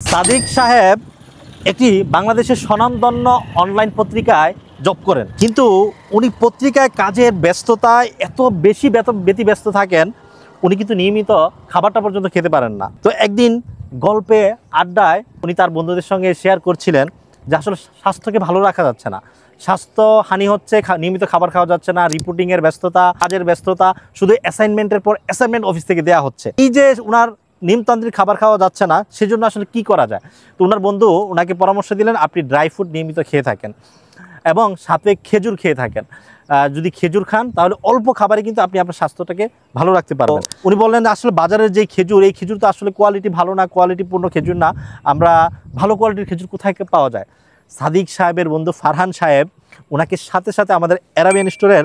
সাদিক সাহেব একটি বাংলাদেশের স্বনামধন্য অনলাইন পত্রিকায় জব করেন, কিন্তু উনি পত্রিকায় কাজের ব্যস্ততায় এত বেশি ব্যতিব্যস্ত থাকেন, উনি কিন্তু নিয়মিত খাবারটা পর্যন্ত খেতে পারেন না। তো একদিন গল্পে আড্ডায় উনি তার বন্ধুদের সঙ্গে শেয়ার করছিলেন যে আসলে স্বাস্থ্যকে ভালো রাখা যাচ্ছে না, স্বাস্থ্য হানি হচ্ছে, নিয়মিত খাবার খাওয়া যাচ্ছে না, রিপোর্টিংয়ের ব্যস্ততা, কাজের ব্যস্ততা, শুধু অ্যাসাইনমেন্টের পর অ্যাসাইনমেন্ট অফিস থেকে দেওয়া হচ্ছে। এই যে ওনার নিমতান্ত্রিক খাবার খাওয়া যাচ্ছে না, সেজন্য আসলে কি করা যায়? তো ওনার বন্ধু ওনাকে পরামর্শ দিলেন আপনি ড্রাই ফ্রুট নিয়মিত খেয়ে থাকেন এবং সাথে খেজুর খেয়ে থাকেন। যদি খেজুর খান তাহলে অল্প খাবারে কিন্তু আপনি আপনার স্বাস্থ্যটাকে ভালো রাখতে পারবেন। উনি বললেন আসলে বাজারের যে খেজুর, এই খেজুর তো আসলে কোয়ালিটি ভালো না, কোয়ালিটিপূর্ণ খেজুর না, আমরা ভালো কোয়ালিটির খেজুর কোথায় পাওয়া যায়? সাদিক সাহেবের বন্ধু ফারহান সাহেব ওনাকে সাথে সাথে আমাদের অ্যারাবিয়ান স্টোরের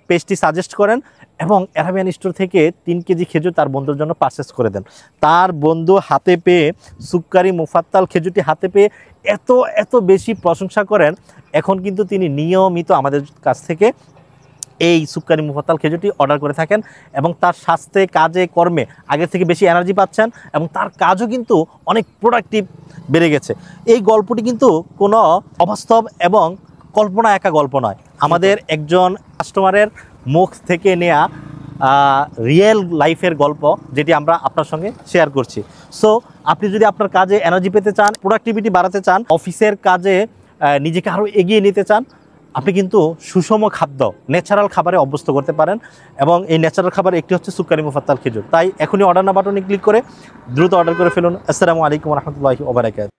পেজটি সাজেস্ট করেন এবং অ্যারাবিয়ান স্টোর থেকে 3 কেজি খেজুর তার বন্ধুর জন্য পারচেস করে দেন। তার বন্ধু হাতে পেয়ে সুক্কারি মুফাত্তাল খেজুরটি হাতে পেয়ে এত বেশি প্রশংসা করেন, এখন কিন্তু তিনি নিয়মিত আমাদের কাছ থেকে এই সুক্কারি মুফাত্তাল খেজুরটি অর্ডার করে থাকেন এবং তার স্বাস্থ্যে, কাজে, কর্মে আগের থেকে বেশি এনার্জি পাচ্ছেন এবং তার কাজও কিন্তু অনেক প্রোডাক্টিভ বেড়ে গেছে। এই গল্পটি কিন্তু কোনো অবাস্তব এবং কল্পনা একা গল্প নয়, আমাদের একজন কাস্টমারের মুখ থেকে নেয়া রিয়েল লাইফের গল্প, যেটি আমরা আপনার সঙ্গে শেয়ার করছি। সো আপনি যদি আপনার কাজে এনার্জি পেতে চান, প্রোডাক্টিভিটি বাড়াতে চান, অফিসের কাজে নিজেকে আরও এগিয়ে নিতে চান, আপনি কিন্তু সুষম খাদ্য, ন্যাচারাল খাবারে অভ্যস্ত করতে পারেন এবং এই ন্যাচারাল খাবার একটি হচ্ছে সুক্কারি মুফাত্তাল খেজুর। তাই এখনই অর্ডার না বাটনে ক্লিক করে দ্রুত অর্ডার করে ফেলুন। আসসালামু আলাইকুম ওয়া রাহমাতুল্লাহি ওয়া বারাকাতুহু।